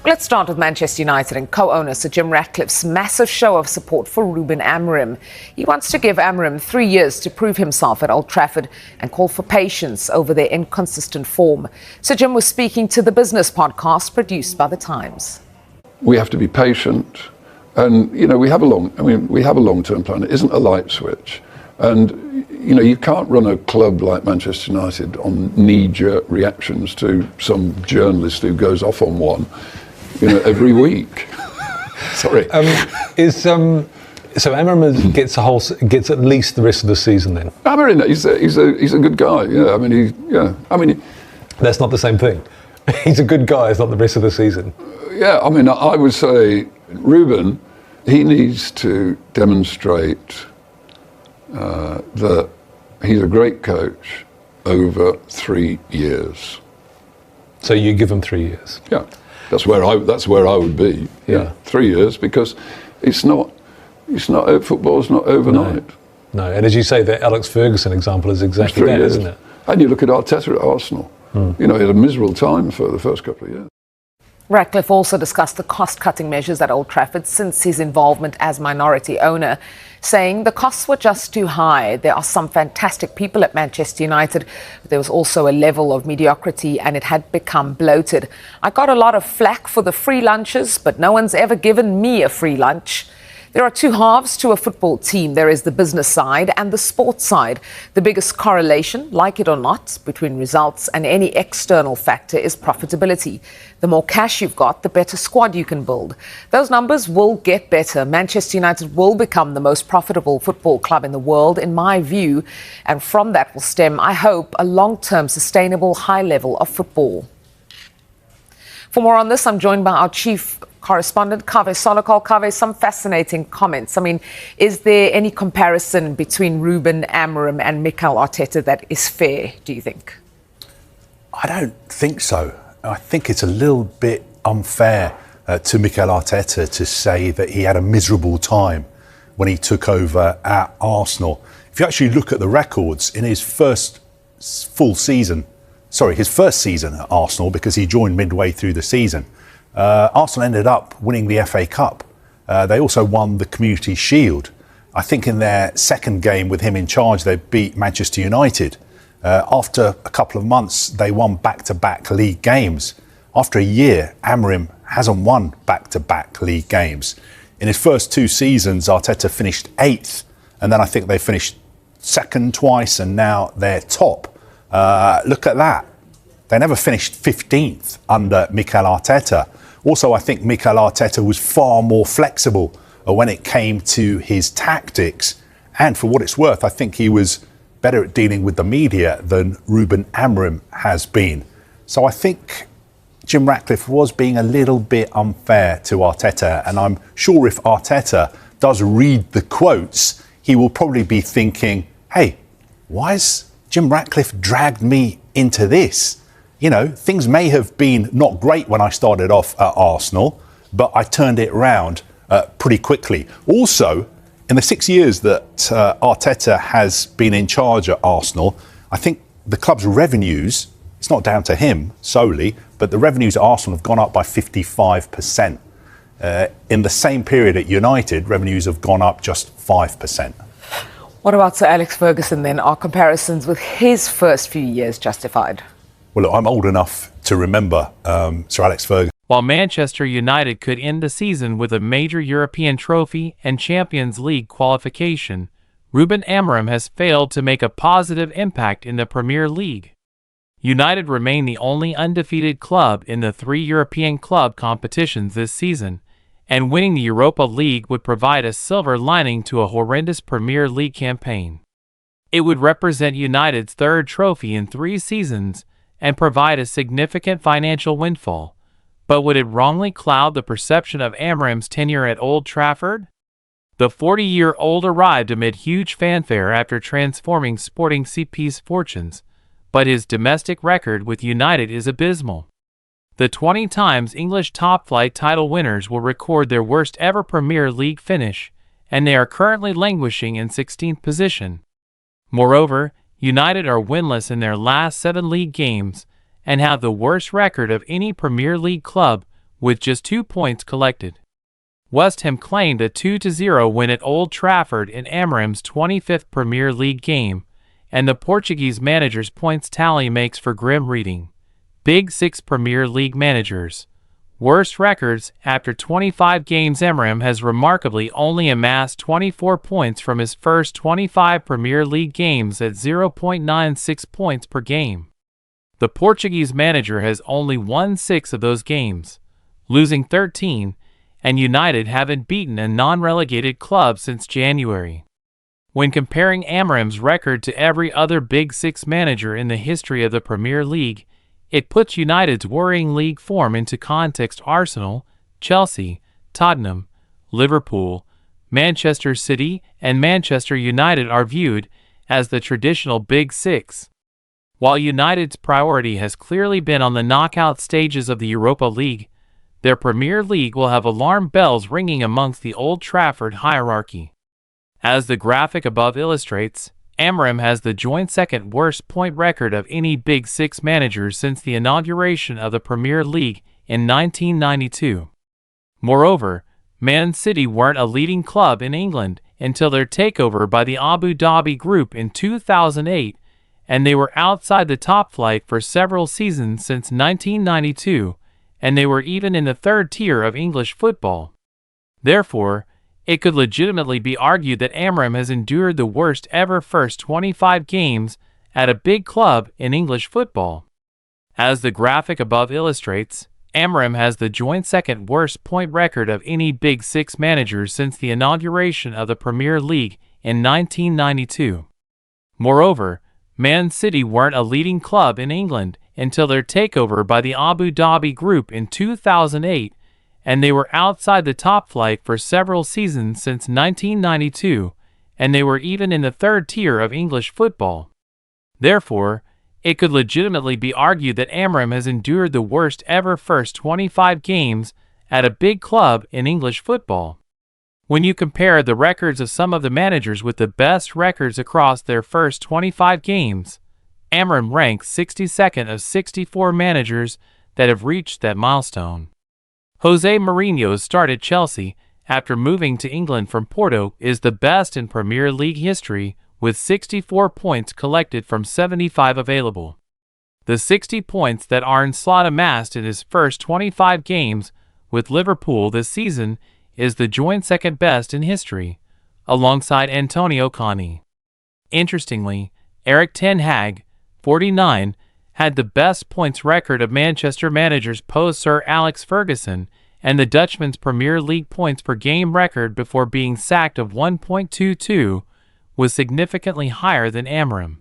Let's start with Manchester United and co-owner Sir Jim Ratcliffe's massive show of support for Ruben Amorim. He wants to give Amorim 3 years to prove himself at Old Trafford and call for patience over their inconsistent form. Sir Jim was speaking to the Business podcast produced by The Times. We have to be patient, and we have a long-term plan. It isn't a light switch, and you can't run a club like Manchester United on knee-jerk reactions to some journalist who goes off on one, every week. Sorry. So Amorim gets at least the rest of the season then? Amorim, he's a good guy. That's not the same thing. He's a good guy. It's not the rest of the season. I would say Ruben, he needs to demonstrate that he's a great coach over 3 years. So you give him 3 years? Yeah, that's where I would be. Yeah, 3 years, because football's not overnight. No, and as you say, the Alex Ferguson example is exactly that, isn't it? And you look at Arteta at Arsenal. He had a miserable time for the first couple of years. Ratcliffe also discussed the cost-cutting measures at Old Trafford since his involvement as minority owner, saying the costs were just too high. There are some fantastic people at Manchester United, but there was also a level of mediocrity and it had become bloated. I got a lot of flack for the free lunches, but no one's ever given me a free lunch. There are two halves to a football team. There is the business side and the sports side. The biggest correlation, like it or not, between results and any external factor is profitability. The more cash you've got, the better squad you can build. Those numbers will get better. Manchester United will become the most profitable football club in the world, in my view. And from that will stem, I hope, a long-term, sustainable, high level of football. For more on this, I'm joined by our chief correspondent, Kave Solokol. Kave, some fascinating comments. Is there any comparison between Ruben Amorim and Mikel Arteta that is fair, do you think? I don't think so. I think it's a little bit unfair to Mikel Arteta to say that he had a miserable time when he took over at Arsenal. If you actually look at the records in his first season at Arsenal, because he joined midway through the season, Arsenal ended up winning the FA Cup. They also won the Community Shield. I think in their second game with him in charge, they beat Manchester United. After a couple of months, they won back-to-back league games. After a year, Amorim hasn't won back-to-back league games. In his first 2 seasons, Arteta finished 8th, and then I think they finished second twice, and now they're top. Look at that. They never finished 15th under Mikel Arteta. Also, I think Mikel Arteta was far more flexible when it came to his tactics. And for what it's worth, I think he was better at dealing with the media than Ruben Amorim has been. So I think Jim Ratcliffe was being a little bit unfair to Arteta. And I'm sure if Arteta does read the quotes, he will probably be thinking, hey, why has Jim Ratcliffe dragged me into this? Things may have been not great when I started off at Arsenal, but I turned it around pretty quickly. Also, in the 6 years that Arteta has been in charge at Arsenal, I think the club's revenues, it's not down to him solely, but the revenues at Arsenal have gone up by 55%. In the same period at United, revenues have gone up just 5%. What about Sir Alex Ferguson then? Are comparisons with his first few years justified? Well, look, I'm old enough to remember Sir Alex Ferguson. While Manchester United could end the season with a major European trophy and Champions League qualification, Ruben Amorim has failed to make a positive impact in the Premier League. United remain the only undefeated club in the 3 European club competitions this season, and winning the Europa League would provide a silver lining to a horrendous Premier League campaign. It would represent United's 3rd trophy in 3 seasons and provide a significant financial windfall. But would it wrongly cloud the perception of Amorim's tenure at Old Trafford? The 40-year-old arrived amid huge fanfare after transforming Sporting CP's fortunes, but his domestic record with United is abysmal. The 20 times English top-flight title winners will record their worst ever Premier League finish, and they are currently languishing in 16th position. Moreover, United are winless in their last 7 league games and have the worst record of any Premier League club with just 2 points collected. West Ham claimed a 2-0 win at Old Trafford in Amorim's 25th Premier League game, and the Portuguese manager's points tally makes for grim reading. Big Six Premier League managers. Worst records. After 25 games, Amorim has remarkably only amassed 24 points from his first 25 Premier League games at 0.96 points per game. The Portuguese manager has only won 6 of those games, losing 13, and United haven't beaten a non-relegated club since January. When comparing Amorim's record to every other Big Six manager in the history of the Premier League, it puts United's worrying league form into context. Arsenal, Chelsea, Tottenham, Liverpool, Manchester City, and Manchester United are viewed as the traditional Big Six. While United's priority has clearly been on the knockout stages of the Europa League, their Premier League will have alarm bells ringing amongst the Old Trafford hierarchy. As the graphic above illustrates, Amorim has the joint second worst point record of any Big Six manager since the inauguration of the Premier League in 1992. Moreover, Man City weren't a leading club in England until their takeover by the Abu Dhabi Group in 2008, and they were outside the top flight for several seasons since 1992, and they were even in the third tier of English football. Therefore, it could legitimately be argued that Amorim has endured the worst ever first 25 games at a big club in English football. As the graphic above illustrates, Amorim has the joint second worst point record of any Big Six manager since the inauguration of the Premier League in 1992. Moreover, Man City weren't a leading club in England until their takeover by the Abu Dhabi Group in 2008, and they were outside the top flight for several seasons since 1992, and they were even in the third tier of English football. Therefore, it could legitimately be argued that Amorim has endured the worst ever first 25 games at a big club in English football. When you compare the records of some of the managers with the best records across their first 25 games, Amorim ranks 62nd of 64 managers that have reached that milestone. Jose Mourinho's start at Chelsea, after moving to England from Porto, is the best in Premier League history, with 64 points collected from 75 available. The 60 points that Arne Slot amassed in his first 25 games with Liverpool this season is the joint second best in history, alongside Antonio Conte. Interestingly, Erik ten Hag, 49, had the best points record of Manchester managers post Sir Alex Ferguson, and the Dutchman's Premier League points per game record before being sacked of 1.22 was significantly higher than Amorim.